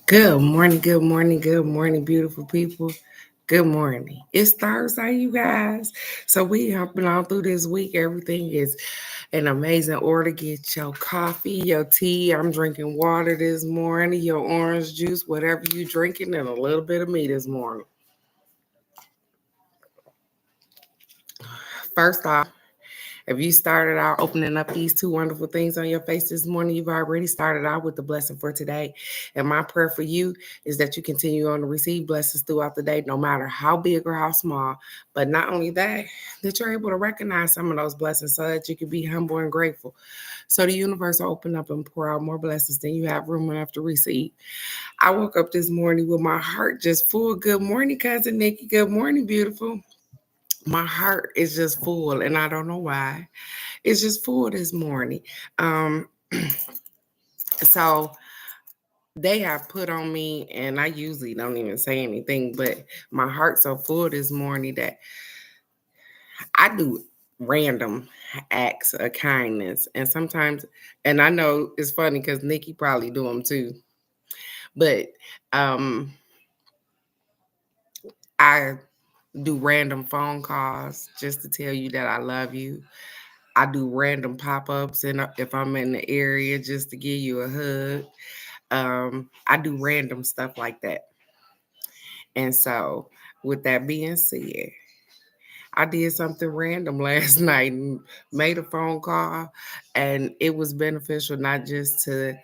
Good morning, beautiful people. Good morning. It's Thursday, you guys. So we hopping on through this week. Everything is in amazing order. Get your coffee, your tea. I'm drinking water this morning, your orange juice, whatever you drinking, and a little bit of me this morning. First off, if you started out opening up these two wonderful things on your face this morning, you've already started out with the blessing for today. And my prayer for you is that you continue on to receive blessings throughout the day, no matter how big or how small. But not only that, that you're able to recognize some of those blessings so that you can be humble and grateful. So the universe will open up and pour out more blessings than you have room enough to receive. I woke up this morning with my heart just full. Good morning, cousin Nikki. Good morning, beautiful. My heart is just full, and I don't know why. It's just full this morning. Um, so they have put on me, and I usually don't even say anything, but my heart's so full this morning that I do random acts of kindness. And sometimes, and I know it's funny because Nikki probably do them too, but um, I do random phone calls just to tell you that I love you. I do random pop ups, and if I'm in the area, just to give you a hug. I do random stuff like that. And so, with that being said, I did something random last night and made a phone call, and it was beneficial not just to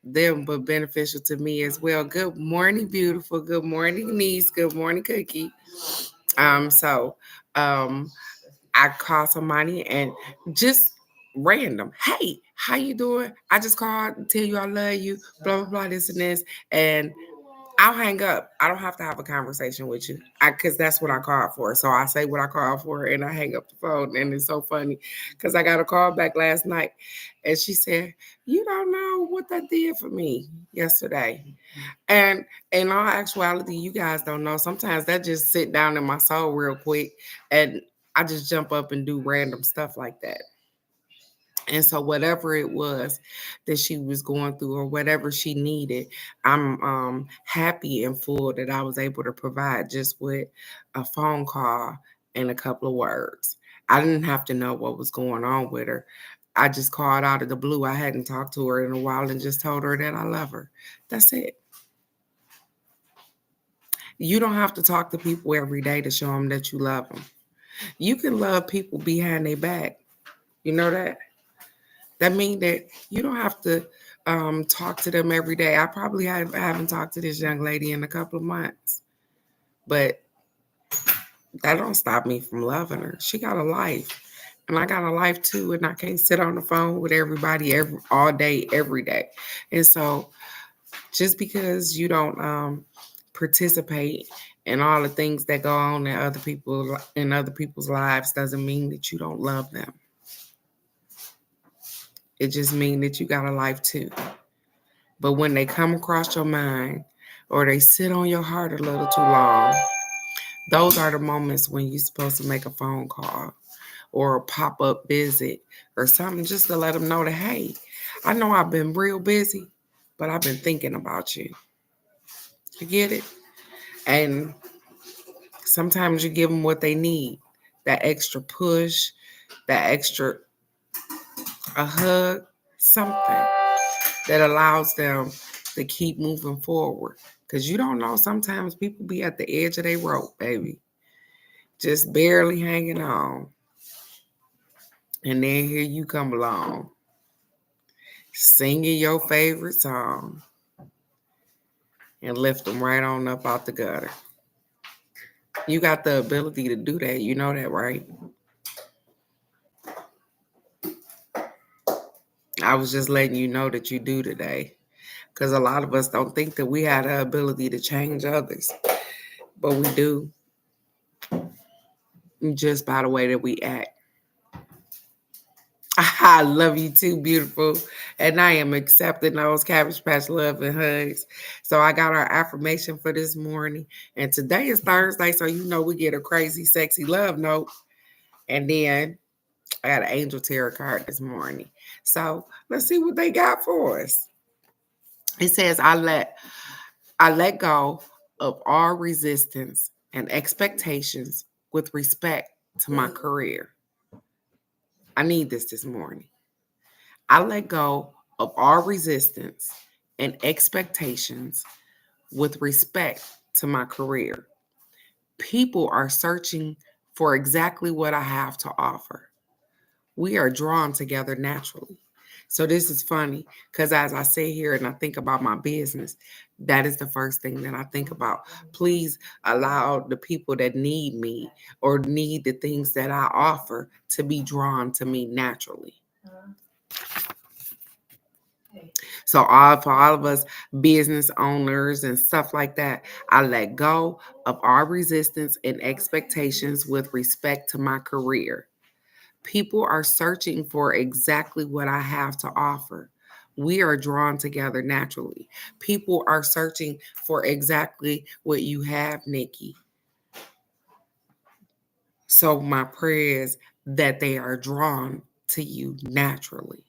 them, but beneficial to me as well. Good morning, beautiful. Good morning, niece. Good morning, Cookie. So, um, I call somebody and just random. Hey, how you doing? I just called to tell you I love you. Blah blah blah. This and this, and I'll hang up. I don't have to have a conversation with you, because that's what I called for. So I say what I called for, and I hang up the phone. And it's so funny because I got a call back last night, and she said, "You don't know what that did for me yesterday." And in all actuality, you guys don't know. Sometimes that just sit down in my soul real quick, and I just jump up and do random stuff like that. And so whatever it was that she was going through or whatever she needed, I'm happy and full that I was able to provide just with a phone call and a couple of words. I didn't have to know what was going on with her. I just called out of the blue. I hadn't talked to her in a while and just told her that I love her. That's it. You don't have to talk to people every day to show them that you love them. You can love people behind their back. You know that? That means that you don't have to talk to them every day. I haven't talked to this young lady in a couple of months, but that don't stop me from loving her. She got a life, and I got a life too, and I can't sit on the phone with everybody all day, every day. And so, just because you don't participate in all the things that go on in other people's lives doesn't mean that you don't love them. It just means that you got a life too. But when they come across your mind or they sit on your heart a little too long, those are the moments when you're supposed to make a phone call or a pop up visit or something just to let them know that, hey, I know I've been real busy, but I've been thinking about you. You get it? And sometimes you give them what they need, that extra push, that extra a hug, something that allows them to keep moving forward. Because you don't know, sometimes people be at the edge of their rope, baby, just barely hanging on. And then here you come along, singing your favorite song and lift them right on up out the gutter. You got the ability to do that. You know that, right? I was just letting you know that you do today. Because a lot of us don't think that we have the ability to change others, but we do, just by the way that we act. I love you too, beautiful. And I am accepting those Cabbage Patch love and hugs. So I got our affirmation for this morning. And today is Thursday, so you know we get a crazy, sexy love note. And then I got an angel tarot card this morning. So let's see what they got for us. It says, I let I let go of all resistance and expectations with respect to my career. I need this morning. I let go of all resistance and expectations with respect to my career. People are searching for exactly what I have to offer. We are drawn together naturally. So this is funny because as I sit here and I think about my business, that is the first thing that I think about. Please allow the people that need me or need the things that I offer to be drawn to me naturally. So for all of us business owners and stuff like that, I let go of our resistance and expectations with respect to my career. People are searching for exactly what I have to offer. We are drawn together naturally. People are searching for exactly what you have, Nikki. So my prayer is that they are drawn to you naturally.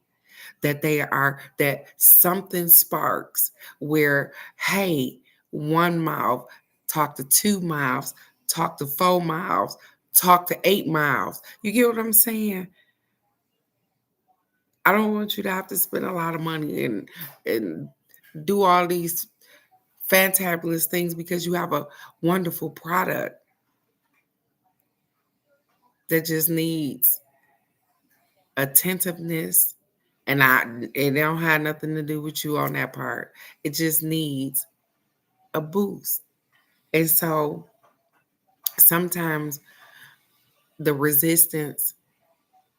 That something sparks where, hey, one mouth talk to 2 mouths, talk to 4 mouths, talk to 8 mouths. You get what I'm saying? I don't want you to have to spend a lot of money and do all these fantabulous things because you have a wonderful product that just needs attentiveness. And it don't have nothing to do with you on that part. It just needs a boost. And so sometimes the resistance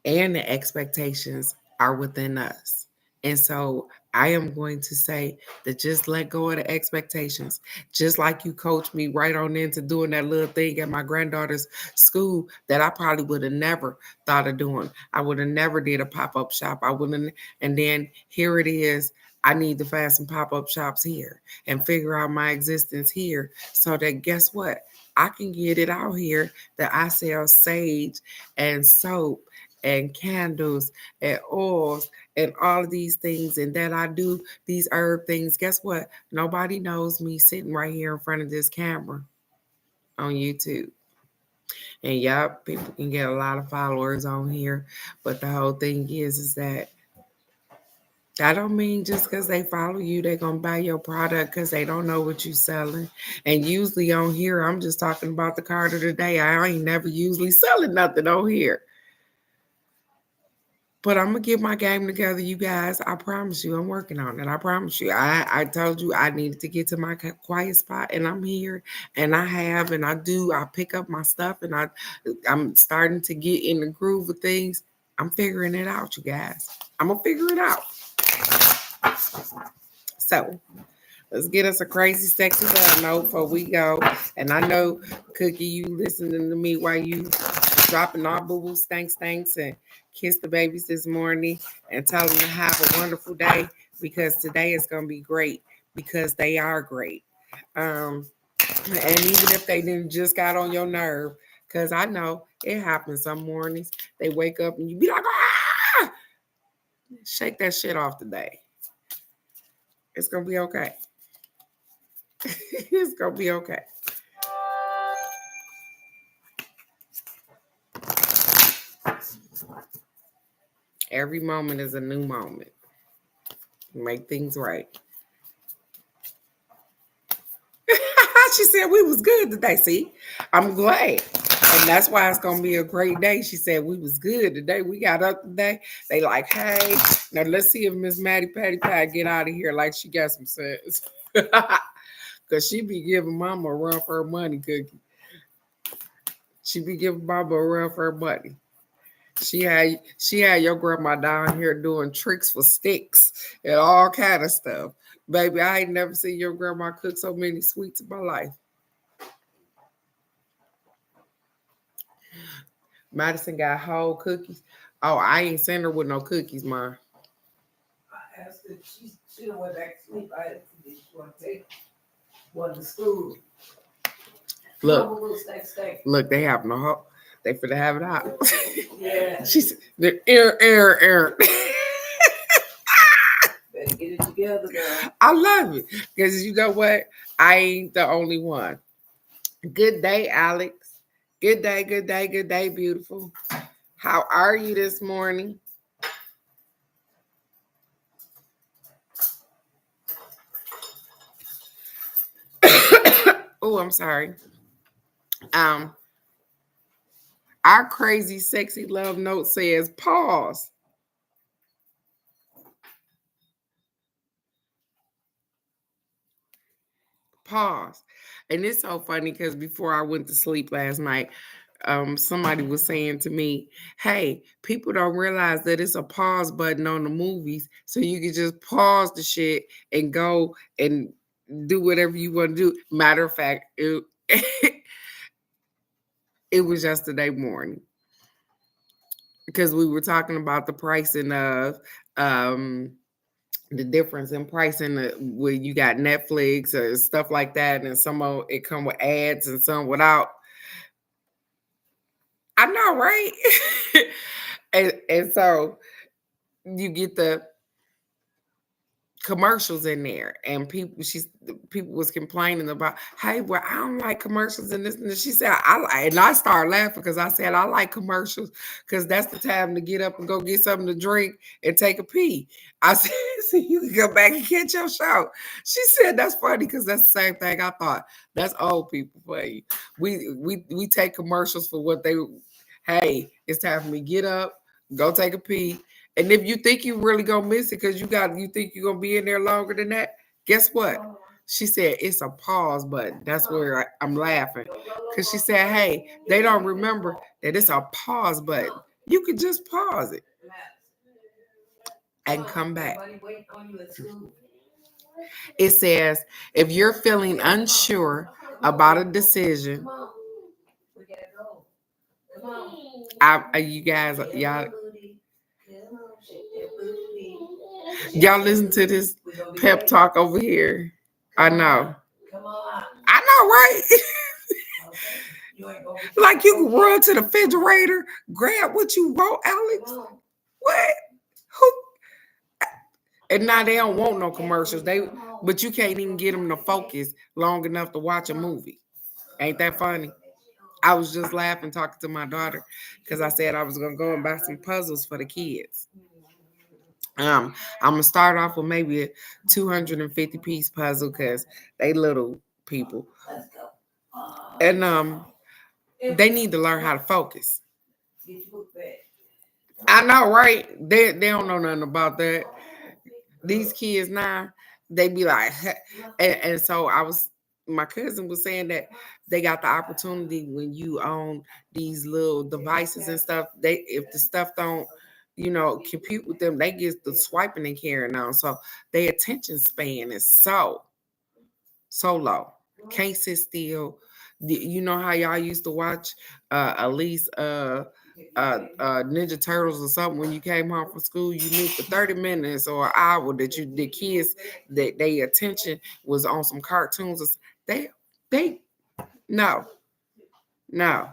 and the expectations are within us. And so I am going to say that just let go of the expectations. Just like you coached me right on into doing that little thing at my granddaughter's school that I probably would have never thought of doing. I would have never did a pop-up shop. I wouldn't. And then here it is. I need to find some pop-up shops here and figure out my existence here so that guess what? I can get it out here that I sell sage and soap and candles and oils and all of these things and that I do these herb things. Guess what? Nobody knows me sitting right here in front of this camera on YouTube. And yup, people can get a lot of followers on here, but the whole thing is that don't mean just because they follow you, they're going to buy your product because they don't know what you're selling. And usually on here, I'm just talking about the card of the day. I ain't never usually selling nothing on here. But I'm going to get my game together, you guys. I promise you, I'm working on it. I promise you. I told you I needed to get to my quiet spot, and I'm here, and I have, and I do. I pick up my stuff, and I'm starting to get in the groove of things. I'm figuring it out, you guys. I'm going to figure it out. So let's get us a crazy, sexy love note before we go. And I know, Cookie, you listening to me while you dropping all boo-boo stanks and kiss the babies this morning and tell them to have a wonderful day because today is going to be great because they are great. And even if they didn't just got on your nerve, because I know it happens some mornings, they wake up and you be like, ah! Shake that shit off today. It's going to be okay. It's going to be okay. Every moment is a new moment. Make things right. She said we was good today. See, I'm glad. And that's why it's gonna be a great day. She said we was good today. We got up today. They like, hey, now let's see if Miss Maddie Patty Pat get out of here like she got some sense. Cause she be giving mama a run for her money, Cookie. She be giving mama a run for her money. She had your grandma down here doing tricks for sticks and all kind of stuff. Baby, I ain't never seen your grandma cook so many sweets in my life. Madison got whole cookies. Oh, I ain't sent her with no cookies, Ma. I asked her, she done went back to sleep. I asked her if she want to take one to school. Look, they have no hope. They finna have it out. Yeah. She's the air. Better get it together, girl. I love it because you know what? I ain't the only one. Good day, Alex. Good day, good day, good day, beautiful. How are you this morning? Oh, I'm sorry. Um, our crazy, sexy love note says pause. Pause. And it's so funny because before I went to sleep last night, somebody was saying to me, hey, people don't realize that it's a pause button on the movies. So you can just pause the shit and go and do whatever you want to do. Matter of fact, it was yesterday morning because we were talking about the pricing of the difference in pricing where you got Netflix or stuff like that, and some of it come with ads and some without. I know, right? and so you get the commercials in there, and people was complaining about, hey, well, I don't like commercials and this and this. She said, I like, and I started laughing because I said I like commercials because that's the time to get up and go get something to drink and take a pee. I said, so you can go back and catch your show. She said that's funny because that's the same thing I thought. That's old people for you. We take commercials for what they. Hey, it's time for me to get up, go take a pee. And if you think you really gonna miss it because you think you're gonna be in there longer than that, guess what? She said it's a pause button. That's where I'm laughing. Because she said, hey, they don't remember that it's a pause button. You could just pause it and come back. It says, if you're feeling unsure about a decision, you guys, y'all listen to this pep talk over here. I know. I know, right? Like you can run to the refrigerator, grab what you want, Alex. What? Who? And now they don't want no commercials. But you can't even get them to focus long enough to watch a movie. Ain't that funny? I was just laughing talking to my daughter because I said I was gonna go and buy some puzzles for the kids. I'm gonna start off with maybe a 250-piece puzzle because they little people, and they need to learn how to focus. I know, right? They don't know nothing about that. These kids now, they be like, and so my cousin was saying that they got the opportunity when you own these little devices and stuff. If the stuff don't, compute with them, they get the swiping and carrying on. So their attention span is so low. Can't sit still. You know how y'all used to watch at least Ninja Turtles or something when you came home from school, you knew for 30 minutes or an hour that the kids that their attention was on some cartoons. They no, no.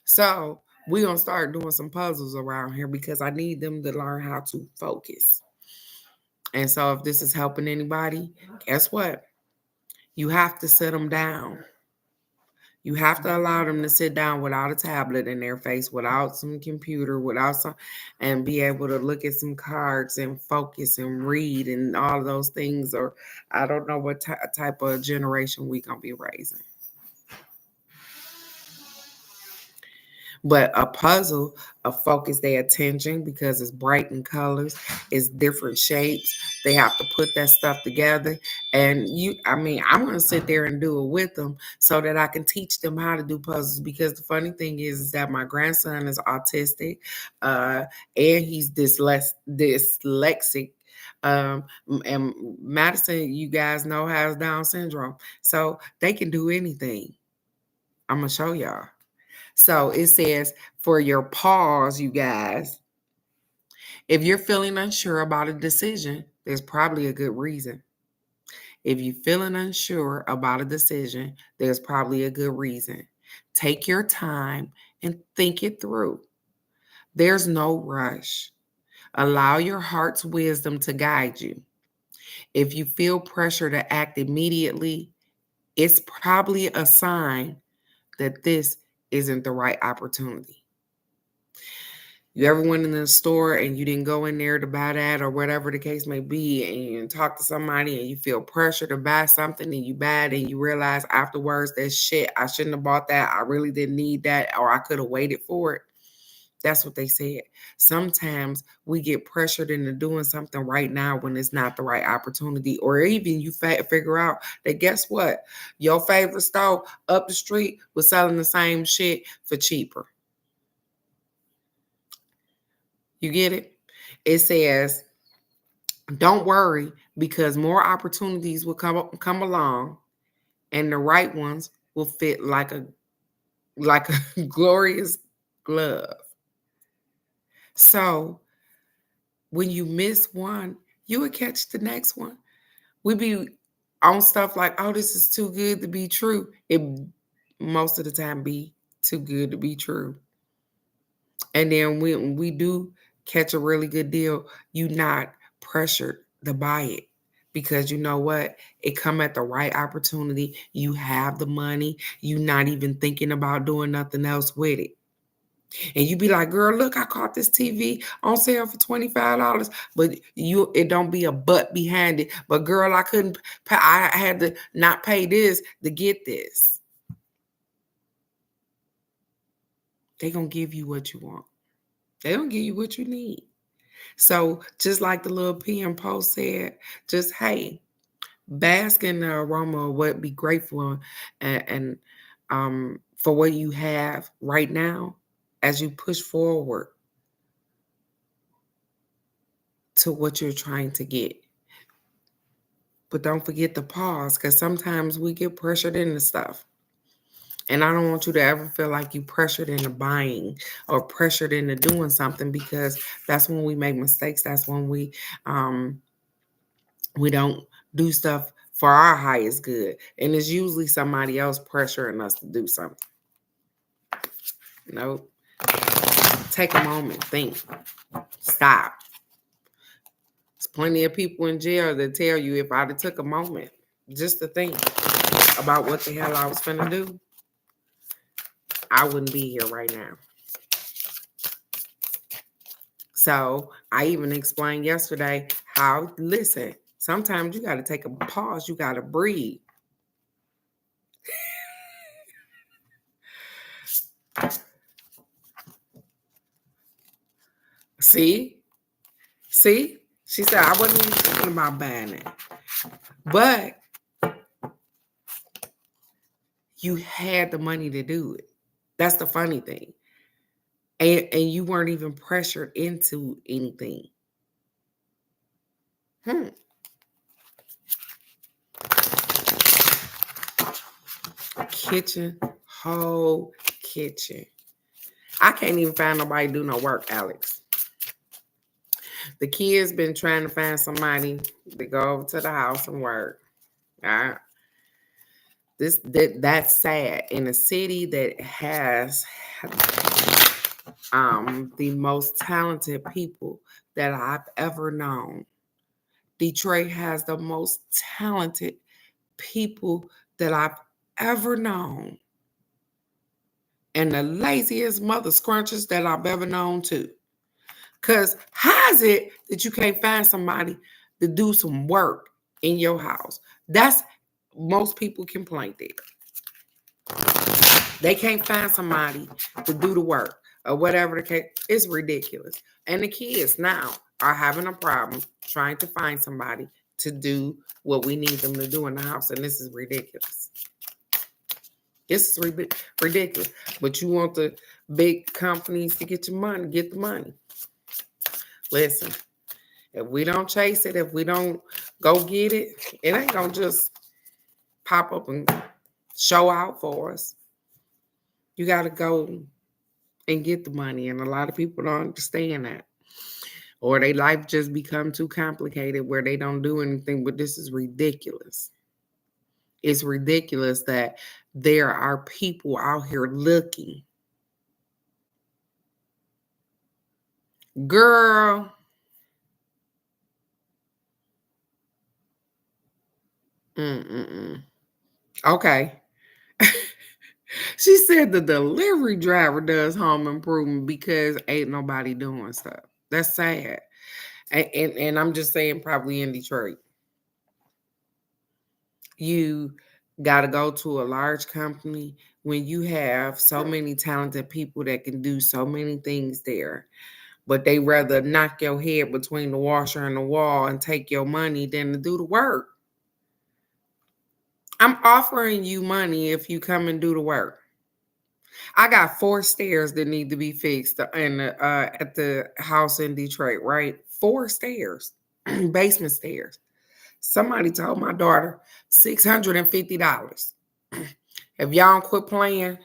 So we're gonna start doing some puzzles around here because I need them to learn how to focus. And so if this is helping anybody, guess what? You have to sit them down. You have to allow them to sit down without a tablet in their face, without some computer, and be able to look at some cards and focus and read and all of those things. Or I don't know what type of generation we gonna be raising. But a puzzle, focus their attention because it's bright in colors, it's different shapes. They have to put that stuff together. And I'm going to sit there and do it with them so that I can teach them how to do puzzles. Because the funny thing is that my grandson is autistic and he's dyslexic. And Madison, you guys know, has Down syndrome. So they can do anything. I'm going to show y'all. So it says for your pause, you guys, if you're feeling unsure about a decision, there's probably a good reason. If you're feeling unsure about a decision, there's probably a good reason. Take your time and think it through. There's no rush. Allow your heart's wisdom to guide you. If you feel pressure to act immediately, it's probably a sign that this isn't the right opportunity. You ever went in the store and you didn't go in there to buy that or whatever the case may be, and you talk to somebody and you feel pressure to buy something and you buy it and you realize afterwards that shit, I shouldn't have bought that. I really didn't need that, or I could have waited for it. That's what they said. Sometimes we get pressured into doing something right now when it's not the right opportunity, or even you figure out that guess what? Your favorite store up the street was selling the same shit for cheaper. You get it? It says, don't worry because more opportunities will come along and the right ones will fit like a glorious glove. So when you miss one, you will catch the next one. We be on stuff like, oh, this is too good to be true. It most of the time be too good to be true. And then when we do catch a really good deal, you not pressured to buy it. Because you know what? It come at the right opportunity. You have the money. You not even thinking about doing nothing else with it. And you be like, girl, look, I caught this TV on sale for $25. But it don't be a but behind it. But girl, I couldn't pay, I had to not pay this to get this. They gonna give you what you want. They don't give you what you need. So just like the little PM post said, just hey, bask in the aroma of what, be grateful and for what you have right now as you push forward to what you're trying to get. But don't forget to pause, because sometimes we get pressured into stuff. And I don't want you to ever feel like you pressured into buying or pressured into doing something, because that's when we make mistakes. That's when we don't do stuff for our highest good. And it's usually somebody else pressuring us to do something. Nope. Take a moment, think, stop. There's plenty of people in jail that tell you if I'd have took a moment just to think about what the hell I was finna do, I wouldn't be here right now. So I even explained yesterday how, listen, sometimes you got to take a pause. You got to breathe. See? She said, I wasn't even thinking about buying it. But you had the money to do it. That's the funny thing. And you weren't even pressured into anything. Kitchen, whole kitchen. I can't even find nobody to do no work, Alex. The kids been trying to find somebody to go over to the house and work. All right. That's sad. In a city that has the most talented people that I've ever known. Detroit has the most talented people that I've ever known. And the laziest mother scrunchers that I've ever known too. Because how is it that you can't find somebody to do some work in your house? That's most people complain there. They can't find somebody to do the work or whatever the case. It's ridiculous. And the kids now are having a problem trying to find somebody to do what we need them to do in the house. And this is ridiculous. This is ridiculous. But you want the big companies to get your money, get the money. Listen, if we don't chase it, if we don't go get it, it ain't going to just pop up and show out for us. You got to go and get the money. And a lot of people don't understand that. Or their life just become too complicated where they don't do anything. But this is ridiculous. It's ridiculous that there are people out here looking. Girl, Mm-mm-mm. Okay. She said the delivery driver does home improvement because ain't nobody doing stuff. That's sad. And I'm just saying, probably in Detroit. You got to go to a large company when you have so many talented people that can do so many things there, but they rather knock your head between the washer and the wall and take your money than to do the work. I'm offering you money if you come and do the work. I got 4 stairs that need to be fixed at the house in Detroit, right? 4 stairs, basement stairs. Somebody told my daughter $650. If y'all don't quit playing,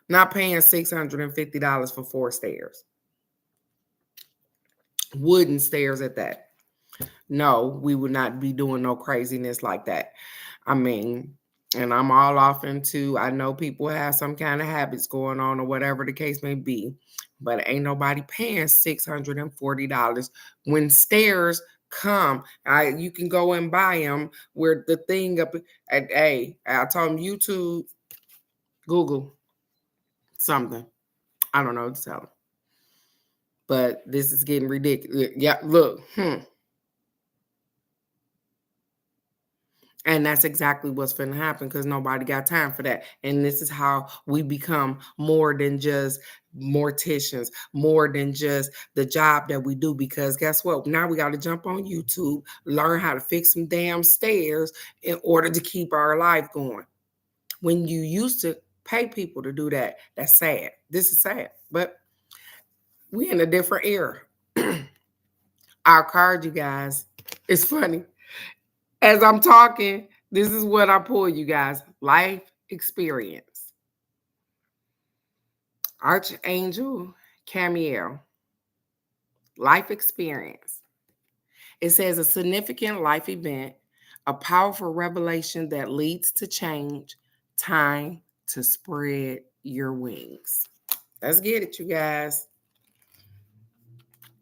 not paying $650 for 4 stairs. Wooden stairs at that. No, we would not be doing no craziness like that. I mean, and I'm all off into, I know people have some kind of habits going on or whatever the case may be, but ain't nobody paying $640 when stairs come. You can go and buy them where the thing up at I told them YouTube, Google something. I don't know what to tell them. But this is getting ridiculous. Yeah, look. And that's exactly what's going to happen because nobody got time for that. And this is how we become more than just morticians, more than just the job that we do. Because guess what? Now we got to jump on YouTube, learn how to fix some damn stairs in order to keep our life going. When you used to pay people to do that, that's sad. This is sad. But we're in a different era. Our card, you guys, it's funny. As I'm talking, this is what I pull, you guys. Life experience. Archangel Camiel. Life experience. It says a significant life event, a powerful revelation that leads to change, time to spread your wings. Let's get it, you guys.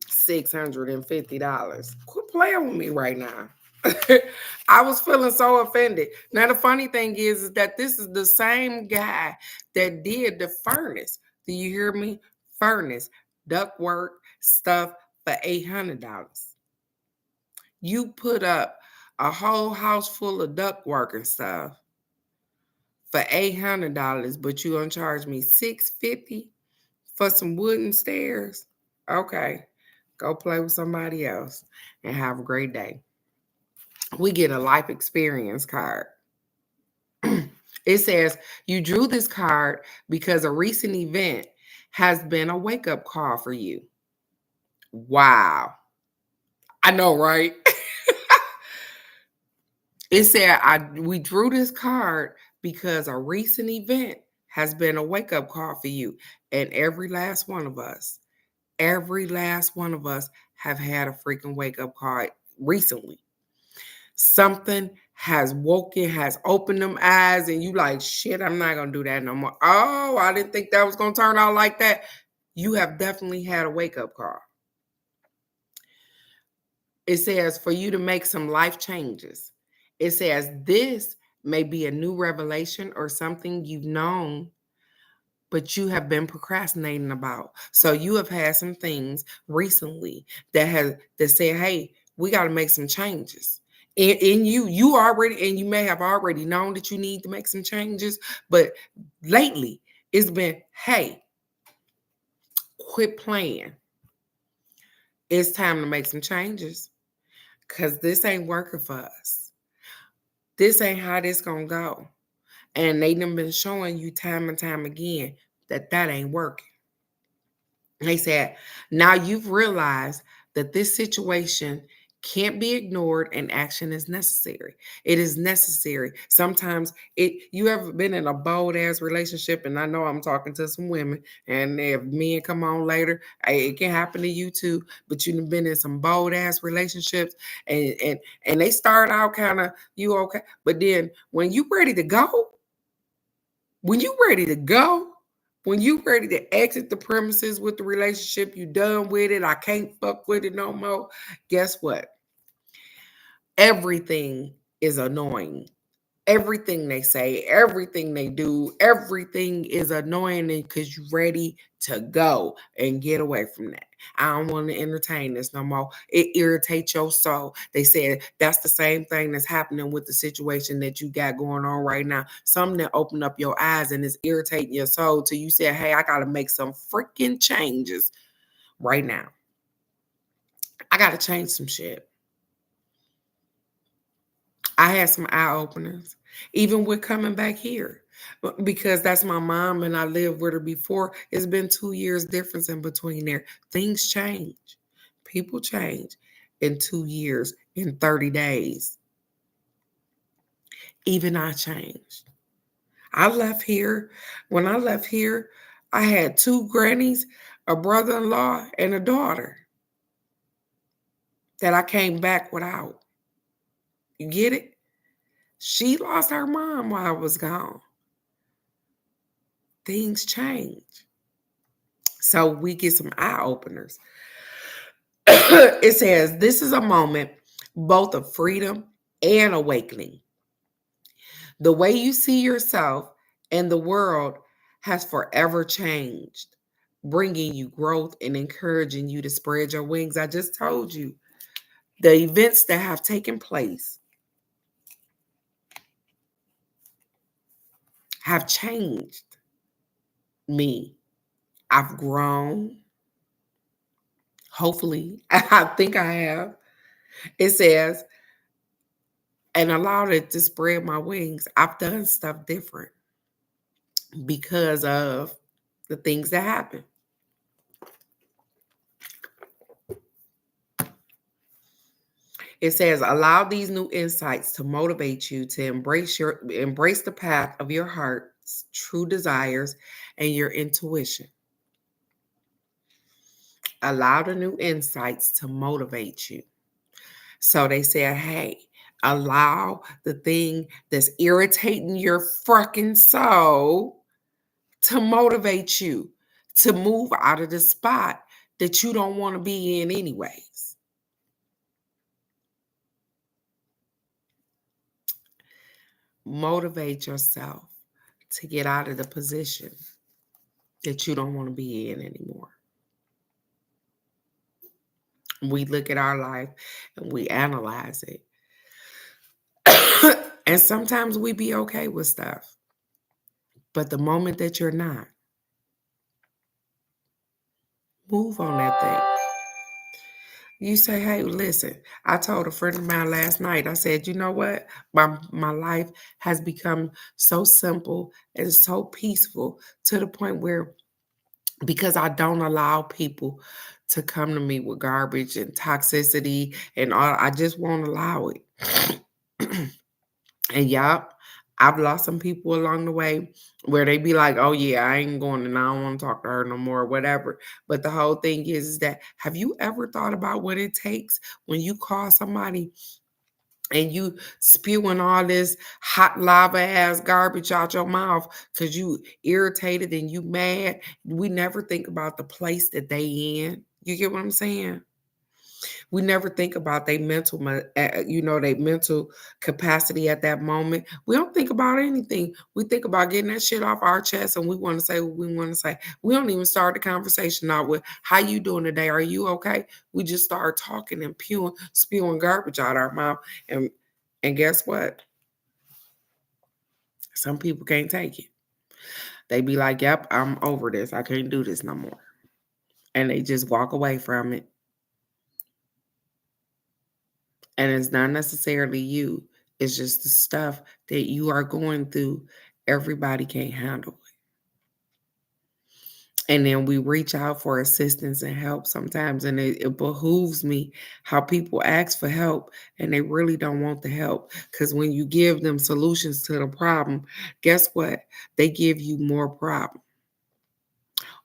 $650. Quit playing with me right now. I was feeling so offended. Now, the funny thing is that this is the same guy that did the furnace. Do you hear me? Furnace, ductwork stuff for $800. You put up a whole house full of ductwork and stuff for $800, but you gonna charge me $650 for some wooden stairs? Okay, go play with somebody else and have a great day. We get a life experience card. It says, you drew this card because a recent event has been a wake-up call for you. Wow. I know, right? It said, we drew this card because a recent event has been a wake-up call for you. And every last one of us have had a freaking wake-up call recently. Something has woken, has opened them eyes, and you like, shit, I'm not going to do that no more. Oh, I didn't think that was going to turn out like that. You have definitely had a wake-up call. It says for you to make some life changes. It says this may be a new revelation or something you've known, but you have been procrastinating about. So you have had some things recently that say, hey, we got to make some changes. In you already, and you may have already known that you need to make some changes, but lately it's been, hey, quit playing. It's time to make some changes because this ain't working for us. This ain't how this gonna go. And they done been showing you time and time again that ain't working. They said, now you've realized that this situation can't be ignored and action is necessary. It is necessary. Sometimes you ever been in a bold ass relationship, and I know I'm talking to some women, and if men come on later, it can happen to you too, but you've been in some bold ass relationships and they start out kind of you okay, but then when you ready to go, when you ready to exit the premises with the relationship, you done with it, I can't fuck with it no more. Guess what? Everything is annoying. Everything they say, everything they do, everything is annoying because you're ready to go and get away from that. I don't want to entertain this no more. It irritates your soul. They said that's the same thing that's happening with the situation that you got going on right now. Something that opened up your eyes and is irritating your soul till you said, hey, I got to make some freaking changes right now. I got to change some shit. I had some eye openers, even with coming back here, because that's my mom and I lived with her before. It's been 2 years difference in between there. Things change, people change in 2 years, in 30 days. Even I changed. I left here. When I left here, I had two grannies, a brother in law, and a daughter that I came back without. You get it? She lost her mom while I was gone. Things change. So we get some eye openers. It says, this is a moment both of freedom and awakening. The way you see yourself and the world has forever changed, bringing you growth and encouraging you to spread your wings. I just told you the events that have taken place have changed me. I've grown. Hopefully, I think I have. It says, and allowed it to spread my wings. I've done stuff different because of the things that happen. It says, allow these new insights to motivate you to embrace the path of your heart's true desires and your intuition. Allow the new insights to motivate you. So they said, hey, allow the thing that's irritating your fucking soul to motivate you to move out of the spot that you don't want to be in anyways. Motivate yourself to get out of the position that you don't want to be in anymore. We look at our life and we analyze it. And sometimes we be okay with stuff. But the moment that you're not, move on that thing. You say, hey, listen, I told a friend of mine last night, I said, you know what? My life has become so simple and so peaceful to the point where, because I don't allow people to come to me with garbage and toxicity and all, I just won't allow it. And yup, I've lost some people along the way where they be like, oh yeah, I ain't going and I don't want to talk to her no more, or whatever. But the whole thing is that, have you ever thought about what it takes when you call somebody and you spewing all this hot lava ass garbage out your mouth because you irritated and you mad? We never think about the place that they in. You get what I'm saying? We never think about their their mental capacity at that moment. We don't think about anything. We think about getting that shit off our chest, and we want to say what we want to say. We don't even start the conversation out with, how you doing today? Are you okay? We just start talking and spewing garbage out our mouth. And guess what? Some people can't take it. They be like, yep, I'm over this. I can't do this no more. And they just walk away from it. And it's not necessarily you. It's just the stuff that you are going through. Everybody can't handle it. And then we reach out for assistance and help sometimes. And it behooves me how people ask for help and they really don't want the help. Because when you give them solutions to the problem, guess what? They give you more problem.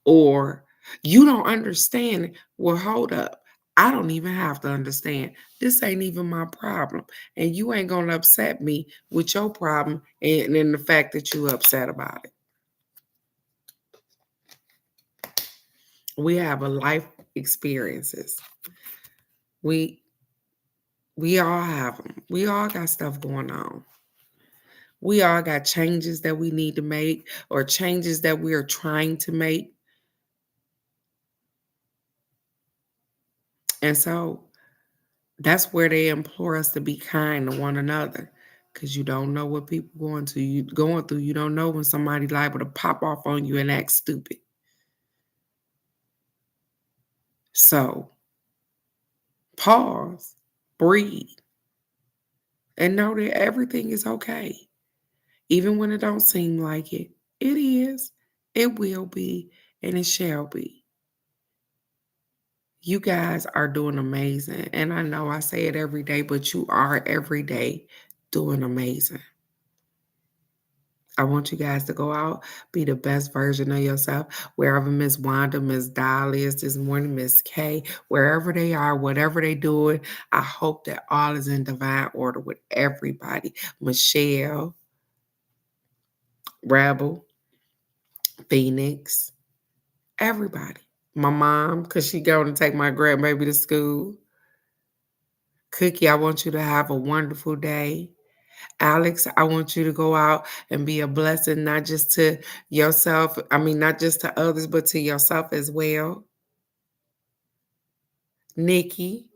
Or you don't understand. Well, hold up. I don't even have to understand. This ain't even my problem. And you ain't going to upset me with your problem and in the fact that you upset about it. We have a life experiences. We We all have them. We all got stuff going on. We all got changes that we need to make or changes that we are trying to make. And so that's where they implore us to be kind to one another. Because you don't know what people going through. You don't know when somebody liable to pop off on you and act stupid. So pause, breathe, and know that everything is okay. Even when it don't seem like it. It is, it will be, and it shall be. You guys are doing amazing. And I know I say it every day, but you are every day doing amazing. I want you guys to go out, be the best version of yourself. Wherever Miss Wanda, Miss Dolly is this morning, Miss K, wherever they are, whatever they doing, I hope that all is in divine order with everybody. Michelle, Rebel, Phoenix, everybody. My mom, because she going to take my grandbaby to school. Cookie, I want you to have a wonderful day. Alex, I want you to go out and be a blessing, not just to yourself. I mean, not just to others, but to yourself as well. Nikki,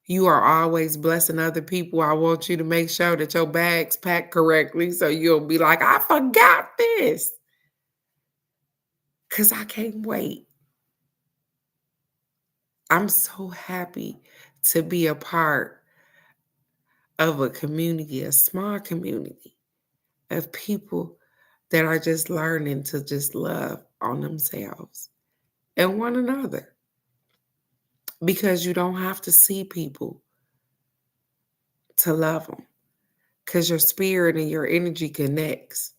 you are always blessing other people. I want you to make sure that your bag's packed correctly so you'll be like, I forgot this. Because I can't wait. I'm so happy to be a part of a community, a small community of people that are just learning to just love on themselves and one another. Because you don't have to see people to love them. Because your spirit and your energy connects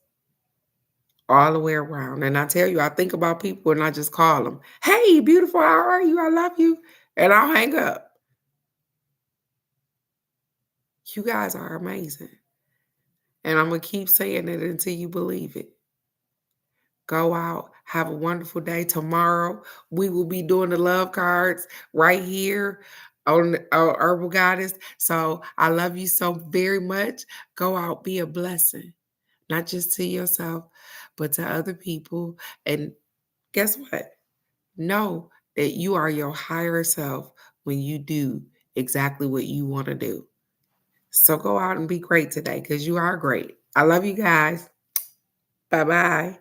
all the way around. And I tell you, I think about people and I just call them, hey, beautiful, how are you? I love you. And I'll hang up. You guys are amazing. And I'm going to keep saying it until you believe it. Go out, have a wonderful day. Tomorrow, we will be doing the love cards right here on Herbal Goddess. So I love you so very much. Go out, be a blessing, not just to yourself, but to other people. And guess what? Know that you are your higher self when you do exactly what you want to do. So go out and be great today because you are great. I love you guys. Bye-bye.